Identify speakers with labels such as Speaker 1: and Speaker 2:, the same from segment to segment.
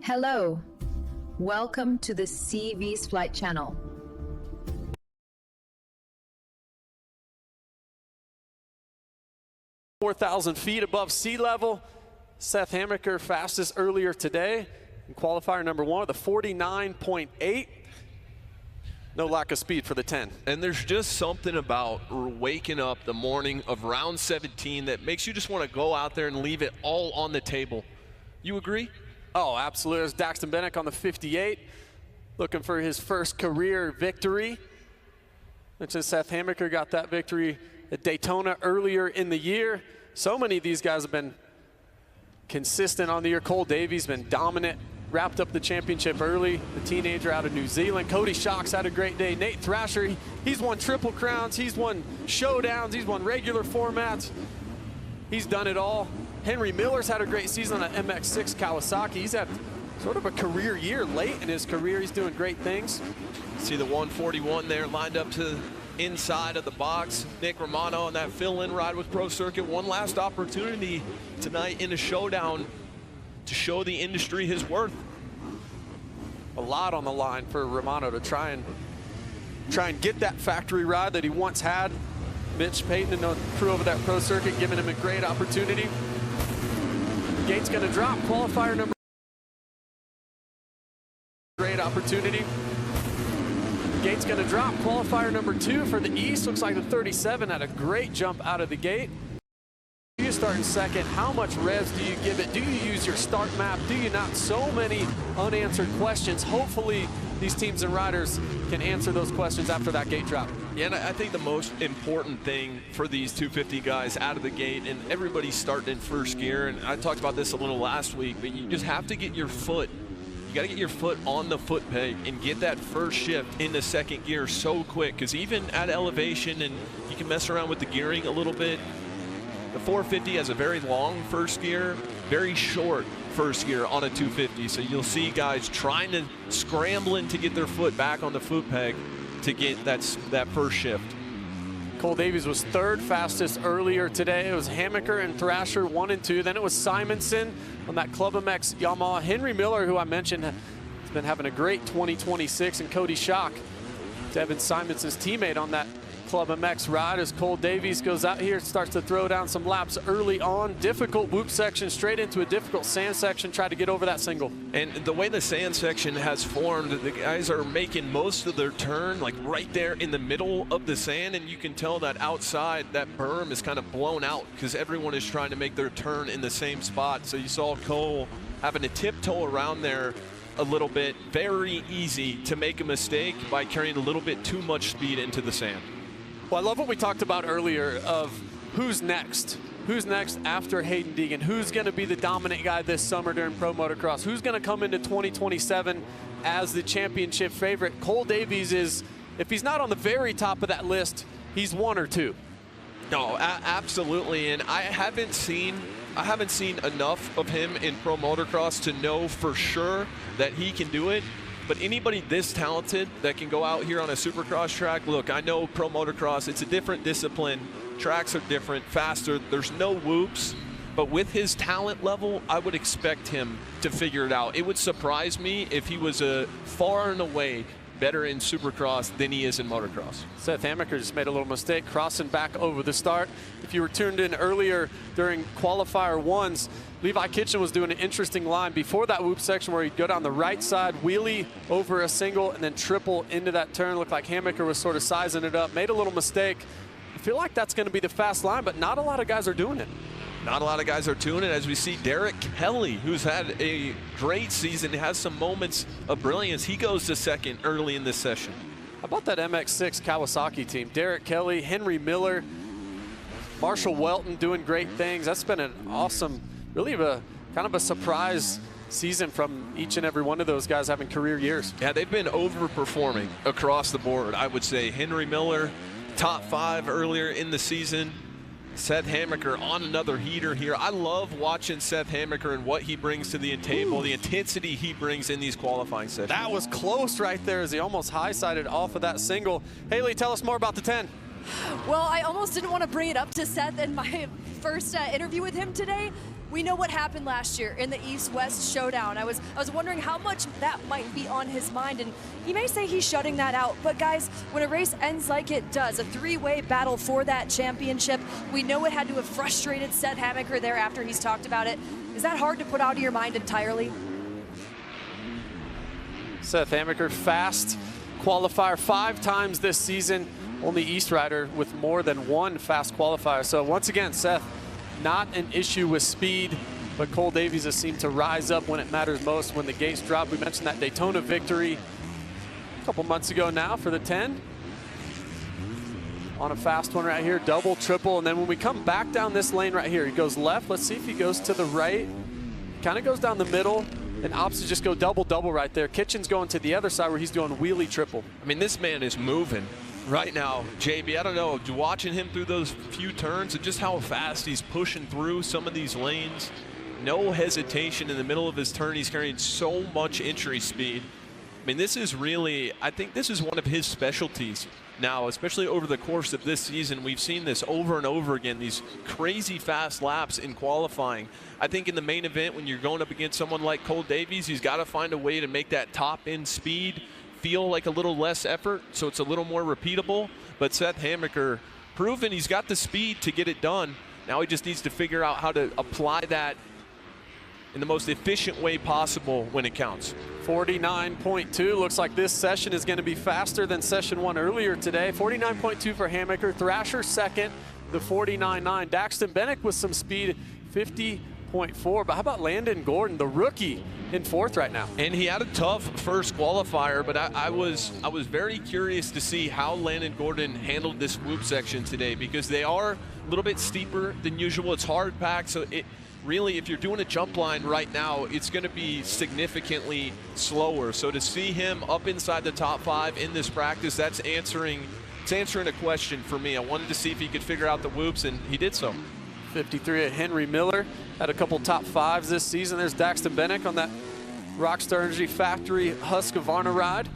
Speaker 1: Hello, welcome to the cVsFlight channel.
Speaker 2: (4,000 feet above sea level. Seth Hammaker fastest earlier today in qualifier number 1 with a 49.8. No lack of speed for the 10.
Speaker 3: And there's just something about waking up the morning of round 17 that makes you just want to go out there and leave it all on the table. You agree?
Speaker 2: Oh, absolutely. There's Daxton Bennick on the 58, looking for his first career victory. Mentioned Seth Hammaker got that victory at Daytona earlier in the year. So many of these guys have been consistent on the year. Cole Davies been dominant, wrapped up the championship early, the teenager out of New Zealand. Cody Shock's had a great day. Nate Thrasher, he's won Triple Crowns, he's won Showdowns, he's won regular formats. He's done it all. Henry Miller's had a great season on an MX-6 Kawasaki. He's had sort of a career year late in his career. He's doing great things.
Speaker 3: See the 141 there lined up to inside of the box. Nick Romano on that fill-in ride with Pro Circuit. One last opportunity tonight in a showdown to show the industry his worth.
Speaker 2: A lot on the line for Romano to try and get that factory ride that he once had. Mitch Payton and the crew over that Pro Circuit giving him a great opportunity. Gate's going to drop. Qualifier number. Great opportunity. Gate's going to drop. Qualifier number 2 for the East. Looks like the 37 had a great jump out of the gate. You start in second. How much revs do you give it? Do you use your start map? Do you not? So many unanswered questions. Hopefully these teams and riders can answer those questions after that gate drop.
Speaker 3: Yeah, and I think the most important thing for these 250 guys out of the gate, and everybody's starting in first gear, and I talked about this a little last week, but you just have to get your foot, you got to get your foot on the foot peg and get that first shift into second gear so quick, because even at elevation, and you can mess around with the gearing a little bit, the 450 has a very long first gear, very short first gear on a 250. So you'll see guys trying to scrambling to get their foot back on the foot peg to get that first shift.
Speaker 2: Cole Davies was 3rd fastest earlier today. It was Hammaker and Thrasher 1 and 2. Then it was Simonson on that Club MX Yamaha. Henry Miller, who I mentioned, has been having a great 2026, and Cody Shock, Devin Simonson's teammate on that Club MX ride, as Cole Davies goes out here, starts to throw down some laps early on. Difficult whoop section, straight into a difficult sand section, try to get over that single.
Speaker 3: And the way the sand section has formed, the guys are making most of their turn like right there in the middle of the sand, and you can tell that outside, that berm is kind of blown out because everyone is trying to make their turn in the same spot. So you saw Cole having to tiptoe around there a little bit. Very easy to make a mistake by carrying a little bit too much speed into the sand.
Speaker 2: Well, I love what we talked about earlier of who's next. Who's next after Haiden Deegan? Who's going to be the dominant guy this summer during Pro Motocross? Who's going to come into 2027 as the championship favorite? Cole Davies is, if he's not on the very top of that list, he's 1 or 2.
Speaker 3: No, absolutely. And I haven't seen enough of him in Pro Motocross to know for sure that he can do it. But anybody this talented that can go out here on a Supercross track, look, I know Pro Motocross, it's a different discipline. Tracks are different, faster, there's no whoops. But with his talent level, I would expect him to figure it out. It would surprise me if he was far and away better in Supercross than he is in motocross.
Speaker 2: Seth Hammaker just made a little mistake, crossing back over the start. If you were tuned in earlier during qualifier 1s, Levi Kitchen was doing an interesting line before that whoop section where he'd go down the right side, wheelie over a single, and then triple into that turn. Looked like Hammaker was sort of sizing it up, made a little mistake. I feel like that's going to be the fast line, but not a lot of guys are doing it.
Speaker 3: Not a lot of guys are doing it, as we see Derek Kelly, who's had a great season, has some moments of brilliance. He goes to second early in this session.
Speaker 2: How about that MX-6 Kawasaki team? Derek Kelly, Henry Miller, Marshall Welton doing great things. That's been an awesome, really kind of a surprise season from each and every one of those guys having career years.
Speaker 3: Yeah, they've been overperforming across the board, I would say. Henry Miller, top 5 earlier in the season. Seth Hammaker on another heater here. I love watching Seth Hammaker and what he brings to the table, the intensity he brings in these qualifying sessions.
Speaker 2: That was close right there as he almost high-sided off of that single. Haley, tell us more about the 10.
Speaker 4: Well, I almost didn't want to bring it up to Seth in my first interview with him today. We know what happened last year in the East-West showdown. I was wondering how much that might be on his mind, and he may say he's shutting that out, but guys, when a race ends like it does, a three-way battle for that championship, we know it had to have frustrated Seth Hammaker there after he's talked about it. Is that hard to put out of your mind entirely?
Speaker 2: Seth Hammaker, fast qualifier 5 times this season, only East rider with more than 1 fast qualifier. So once again, Seth, not an issue with speed, but Cole Davies has seemed to rise up when it matters most, when the gates drop. We mentioned that Daytona victory a couple months ago now for the 10. On a fast one right here, double, triple, and then when we come back down this lane right here, he goes left. Let's see if he goes to the right. Kind of goes down the middle, and opposites just go double, double right there. Kitchen's going to the other side where he's doing wheelie triple.
Speaker 3: I mean, this man is moving right now, JB. I don't know, watching him through those few turns and just how fast he's pushing through some of these lanes. No hesitation in the middle of his turn. He's carrying so much entry speed. I mean, this is really, I think this is one of his specialties now, especially over the course of this season. We've seen this over and over again, these crazy fast laps in qualifying. I think in the main event, when you're going up against someone like Cole Davies, he's got to find a way to make that top end speed feel like a little less effort, so it's a little more repeatable. But Seth Hammaker proven he's got the speed to get it done. Now he just needs to figure out how to apply that in the most efficient way possible when it counts.
Speaker 2: 49.2, looks like this session is going to be faster than session 1 earlier today. 49.2 for Hammaker, Thrasher second, the 49.9. Daxton Bennett with some speed, 50.4. But how about Landon Gordon, the rookie, in 4th right now?
Speaker 3: And he had a tough first qualifier, but I was very curious to see how Landon Gordon handled this whoop section today, because they are a little bit steeper than usual. It's hard packed, so it really, if you're doing a jump line right now, it's going to be significantly slower. So to see him up inside the top 5 in this practice, it's answering a question for me. I wanted to see if he could figure out the whoops, and he did so.
Speaker 2: 53 at Henry Miller, had a couple top 5s this season. There's Daxton Bennett on that Rockstar Energy Factory Husqvarna ride.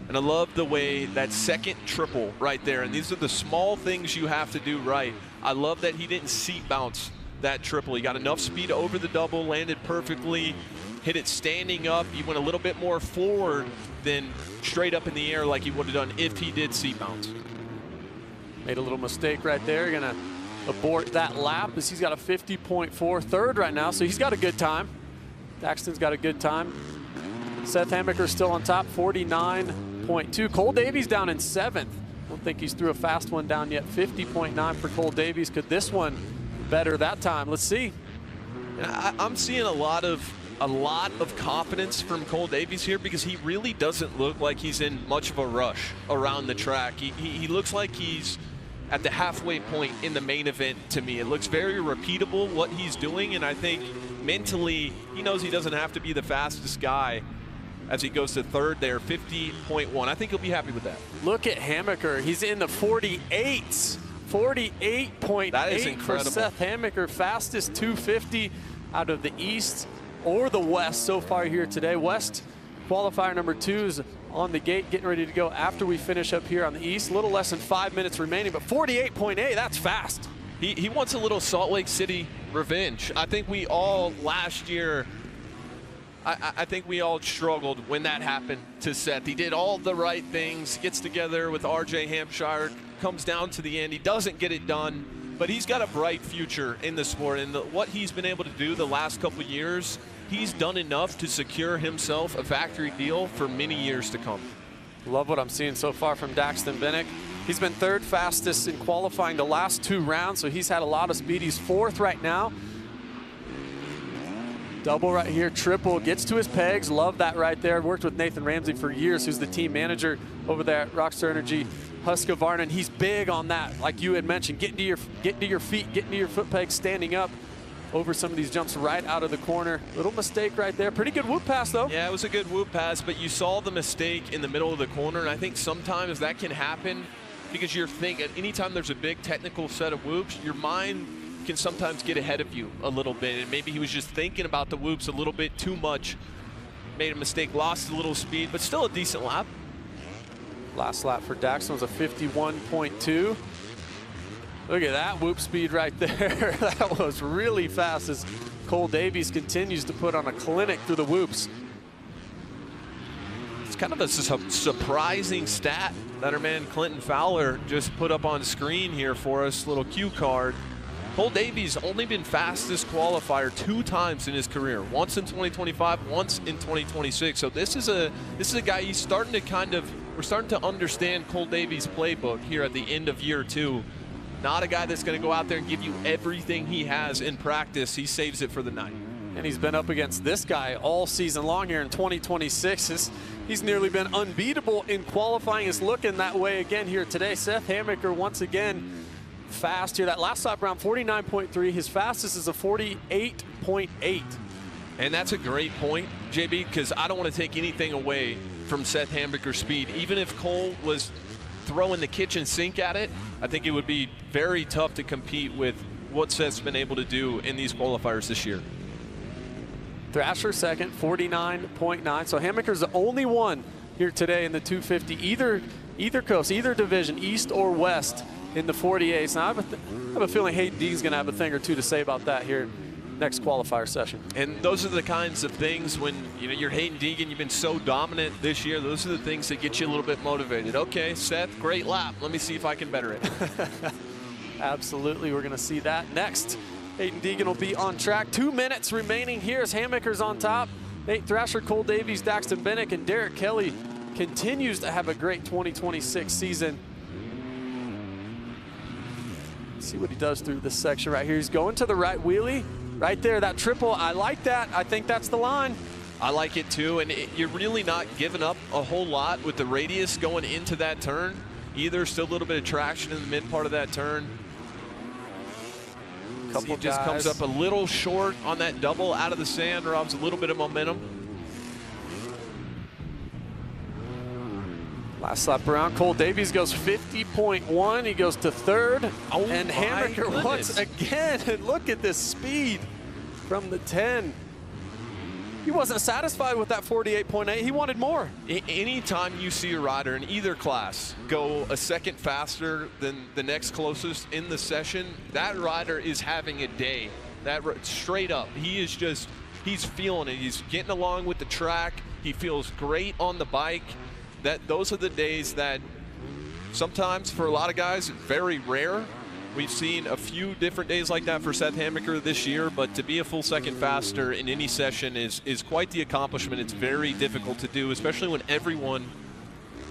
Speaker 3: And I love the way that second triple right there, and these are the small things you have to do right. I love that he didn't seat bounce that triple. He got enough speed over the double, landed perfectly, hit it standing up. He went a little bit more forward than straight up in the air like he would have done if he did seat bounce.
Speaker 2: Made a little mistake right there. Gonna abort that lap as he's got a 50.4 third right now, so he's got a good time. Daxton's got a good time. Seth Hammaker still on top, 49.2. Cole Davies down in 7th. Don't think he's threw a fast one down yet. 50.9 for Cole Davies. Could this one better that time? Let's see.
Speaker 3: I'm seeing a lot of confidence from Cole Davies here, because he really doesn't look like he's in much of a rush around the track. He looks like he's at the halfway point in the main event to me. It looks very repeatable what he's doing, and I think mentally he knows he doesn't have to be the fastest guy as he goes to 3rd there, 50.1. I think he'll be happy with that.
Speaker 2: Look at Hammaker. He's in the 48s. 48.8 for Seth Hammaker, fastest 250 out of the East or the West so far here today. West qualifier number 2 is on the gate, getting ready to go after we finish up here on the East. A little less than 5 minutes remaining, but 48.8, that's fast.
Speaker 3: He wants a little Salt Lake City revenge. I think we all last year, I think we all struggled when that happened to Seth. He did all the right things, gets together with RJ Hampshire, comes down to the end. He doesn't get it done, but he's got a bright future in the sport. And what he's been able to do the last couple of years, he's done enough to secure himself a factory deal for many years to come.
Speaker 2: Love what I'm seeing so far from Daxton Bennett. He's been 3rd fastest in qualifying the last 2 rounds, so he's had a lot of speed. He's 4th right now. Double right here, triple, gets to his pegs. Love that right there. Worked with Nathan Ramsey for years, who's the team manager over there at Rockstar Energy Husqvarna, and he's big on that. Like you had mentioned, getting to your feet, getting to your foot pegs, standing up over some of these jumps right out of the corner. Little mistake right there. Pretty good whoop pass though.
Speaker 3: Yeah, it was a good whoop pass, but you saw the mistake in the middle of the corner, and I think sometimes that can happen because you're thinking, anytime there's a big technical set of whoops, your mind can sometimes get ahead of you a little bit, and maybe he was just thinking about the whoops a little bit too much. Made a mistake, lost a little speed, but still a decent lap.
Speaker 2: Last lap for Daxton was a 51.2. Look at that whoop speed right there. That was really fast as Cole Davies continues to put on a clinic through the whoops.
Speaker 3: It's kind of a surprising stat that our man Clinton Fowler just put up on screen here for us, little cue card. Cole Davies only been fastest qualifier 2 times in his career, once in 2025, once in 2026. So this is a guy he's starting to we're starting to understand Cole Davies' playbook here at the end of year 2. Not a guy that's going to go out there and give you everything he has in practice. He saves it for the night.
Speaker 2: And he's been up against this guy all season long here in 2026. He's nearly been unbeatable in qualifying. It's looking that way again here today. Seth Hammaker once again fast here. That last lap round, 49.3. His fastest is a 48.8.
Speaker 3: And that's a great point, JB, because I don't want to take anything away from Seth Hammaker's speed. Even if Cole was throwing the kitchen sink at it, I think it would be very tough to compete with what Seth's been able to do in these qualifiers this year.
Speaker 2: Thrasher second, 49.9. So Hammaker's the only one here today in the 250, either coast, either division, east or west, in the 48s. Now I have a feeling Haiden Deegan's going to have a thing or two to say about that here next qualifier session.
Speaker 3: And those are the kinds of things when you're Haiden Deegan, you've been so dominant this year. Those are the things that get you a little bit motivated. Okay, Seth, great lap. Let me see if I can better it.
Speaker 2: Absolutely, we're going to see that next. Haiden Deegan will be on track. 2 minutes remaining here as Hammaker's on top. Nate Thrasher, Cole Davies, Daxton Bennick, and Derek Kelly continues to have a great 2026 season. Let's see what he does through this section right here. He's going to the right wheelie. Right there, that triple, I like that. I think that's the line.
Speaker 3: I like it too, and you're really not giving up a whole lot with the radius going into that turn either. Still a little bit of traction in the mid part of that turn. Couple just comes up a little short on that double out of the sand, robs a little bit of momentum.
Speaker 2: Last lap around, Cole Davies goes 50.1. He goes to third.
Speaker 3: Oh,
Speaker 2: and Hammaker once again. And look at this speed from the 10. He wasn't satisfied with that 48.8. He wanted more.
Speaker 3: Anytime you see a rider in either class go a second faster than the next closest in the session, that rider is having a day. That straight up, he's feeling it. He's getting along with the track. He feels great on the bike. Those are the days that sometimes for a lot of guys, very rare. We've seen a few different days like that for Seth Hammaker this year, but to be a full second faster in any session is quite the accomplishment. It's very difficult to do, especially when everyone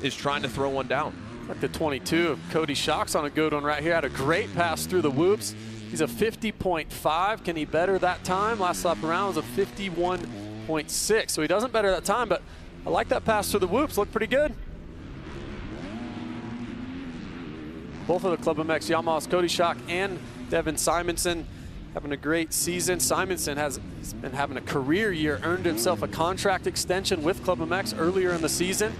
Speaker 3: is trying to throw one down.
Speaker 2: Like the 22 of Cody Shock's on a good one right here. Had a great pass through the whoops. He's a 50.5. Can he better that time? Last lap around was a 51.6. So he doesn't better that time, but I like that pass through the whoops. Looked pretty good. Both of the Club MX Yamahas, Cody Shock and Devin Simonson, having a great season. Simonson has been having a career year, earned himself a contract extension with Club MX earlier in the season.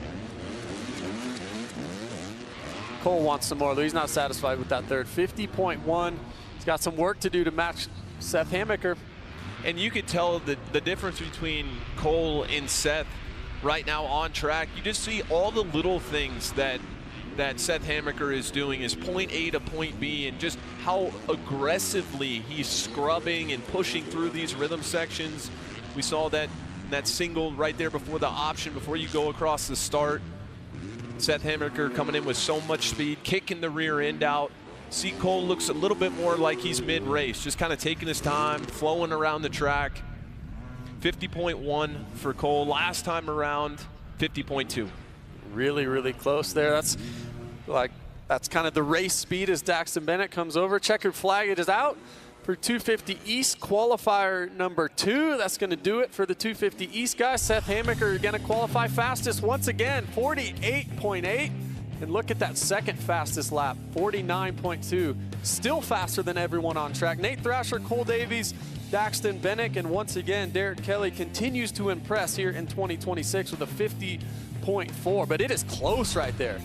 Speaker 2: Cole wants some more, though. He's not satisfied with that third. 50.1. He's got some work to do to match Seth Hammaker.
Speaker 3: And you could tell the difference between Cole and Seth right now on track. You just see all the little things that Seth Hammaker is doing, is point A to point B, and just how aggressively he's scrubbing and pushing through these rhythm sections. We saw that single right there before the option, before you go across the start. Seth Hammaker coming in with so much speed, kicking the rear end out. See, Cole looks a little bit more like he's mid-race, just kind of taking his time, flowing around the track. 50.1 for Cole. Last time around, 50.2.
Speaker 2: Really, really close there. That's kind of the race speed as Daxton Bennett comes over. Checkered flag, it is out for 250 East qualifier number 2. That's going to do it for the 250 East guys. Seth Hammaker going to qualify fastest once again, 48.8. And look at that second fastest lap, 49.2. Still faster than everyone on track. Nate Thrasher, Cole Davies, Daxton Bennick, and once again, Derek Kelly continues to impress here in 2026 with a 50.4, but it is close right there.